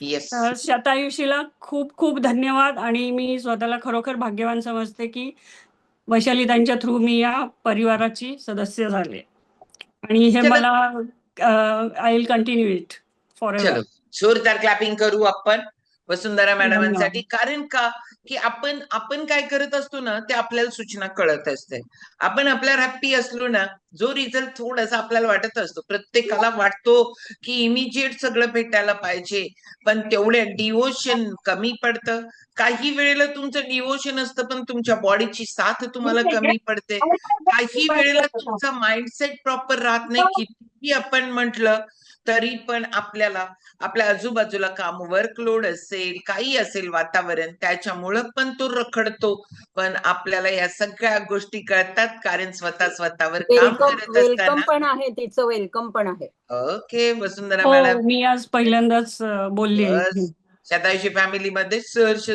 Yes. शतायुषीला खूप खूप धन्यवाद. आणि मी स्वतःला खरोखर भाग्यवान समजते की वैशाली त्यांच्या थ्रू मी या परिवाराची सदस्य झाले. आणि हे चलो मला I will continue it for ever. चलो, जोरदार क्लॅपिंग करू आपण वसुंधरा मॅडमांसाठी. धन्यवाद. कारण का की आपण आपण काय करत असतो ना, ते आपल्याला सूचना कळत असते. आपण आपल्याला हॅप्पी असलो ना, जो रिझल्ट थोडासा आपल्याला वाटत असतो, प्रत्येकाला वाटतो की इमिजिएट सगळं भेटायला पाहिजे, पण तेवढे डिवोशन कमी पडतं. काही वेळेला तुमचं डिवोशन असतं, पण तुमच्या बॉडीची साथ तुम्हाला कमी पडते. काही वेळेला तुमचा माइंडसेट प्रॉपर राहत नाही. किती आपण म्हटलं तरी पण आपल्याला आपल्या आजूबाजूला काम, वर्कलोड असेल, काही असेल वातावरण, त्याच्यामुळं पण तो रखडतो. पण आपल्याला या सगळ्या गोष्टी कळतात, कारण स्वतःवर काम करत वेलकम असताना. पण आहे तिचं, वेलकम पण आहे. ओके वसुंधरा हो, मॅडम. मी आज पहिल्यांदाच बोलली आहे. बस, शतायुषी फॅमिली मध्ये सहर्ष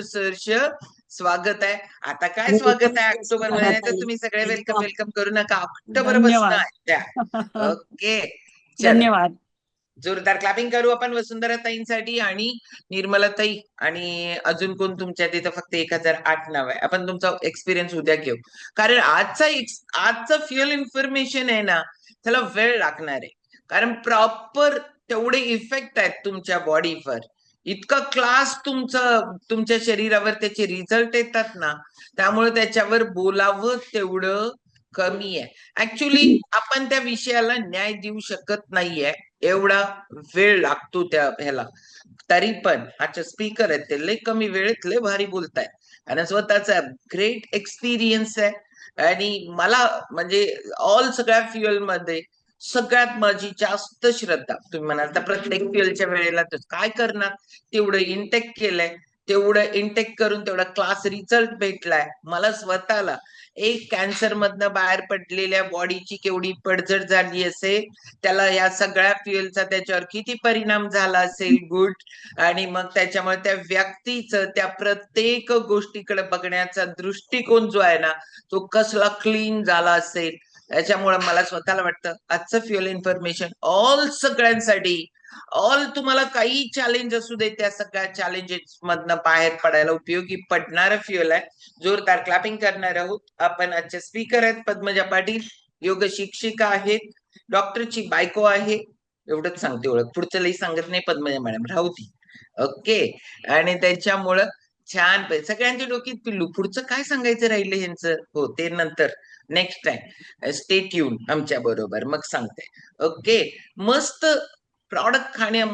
स्वागत आहे. आता काय स्वागत आहे, ऑक्टोबर महिन्यात तर तुम्ही सगळे वेलकम वेलकम करू नका, ऑक्टोबर बसणं धन्यवाद. आहे त्या. ओके, चला, धन्यवाद. जोरदार क्लॅपिंग करू आपण वसुंधरा ताईंसाठी आणि निर्मला ताई. आणि अजून कोण तुमच्या तिथं? फक्त 1008 नाव आहे. आपण तुमचा एक्सपिरियन्स उद्या घेऊ, कारण आजचं फ्युअल इन्फॉर्मेशन आहे ना, त्याला वेळ लागणार आहे. कारण प्रॉपर तेवढे इफेक्ट आहेत तुमच्या बॉडीवर, इतका क्लास तुमच्या शरीरावर त्याचे रिझल्ट येतात ना, त्यामुळे त्याच्यावर बोलावं तेवढं कमी आहे. ऍक्च्युली आपण त्या विषयाला न्याय देऊ शकत नाहीये, एवढा वेळ लागतो त्या ह्याला. तरी पण अच्छा स्पीकर आहेत ते, लय कमी वेळेत लय भारी बोलताय आणि स्वतःचा ग्रेट एक्सपिरियन्स आहे. आणि मला म्हणजे ऑल सगळ्या फ्युएल मध्ये सगळ्यात माझी जास्त श्रद्धा, तुम्ही म्हणाल तर प्रत्येक फ्युएलच्या वेळेला तर काय करणार, तेवढं इनटेक केलंय, तेवढं इनटेक करून तेवढा क्लास रिझल्ट भेटलाय मला स्वतःला. एक कॅन्सर मधनं बाहेर पडलेल्या बॉडीची केवढी पडझड झाली असेल, त्याला या सगळ्या फ्युएलचा त्याच्यावर किती परिणाम झाला असेल, गुड. आणि मग त्याच्यामुळे त्या व्यक्तीचं त्या प्रत्येक गोष्टीकडे बघण्याचा दृष्टिकोन जो आहे ना, तो कसला क्लीन झाला असेल. त्याच्यामुळे मला स्वतःला वाटतं आजचं फ्युएल इन्फॉर्मेशन ऑल सगळ्यांसाठी, ऑल तुम्हाला काही चॅलेंज असू दे, त्या सगळ्या चॅलेंजेस मधनं बाहेर पडायला उपयोगी पडणारं फ्युएल आहे. जोरदार क्लॅपिंग करणार आहोत आपण. आजचे स्पीकर आहेत पद्मजा पाटील, योग शिक्षिका आहेत, डॉक्टरची बायको आहे. एवढंच सांगते ओळख, पुढचं लई सांगत नाही पद्मजा मॅडम, राहू ती. ओके. आणि त्याच्यामुळं छान सगळ्यांच्या डोक्यात पिल्लू, पुढचं काय सांगायचं राहिलं ह्यांचं, हो ते नंतर नेक्स्ट टाइम स्टे ट्यून आमच्या बरोबर, मग सांगते. ओके, मस्त प्रॉडक्ट खाण्या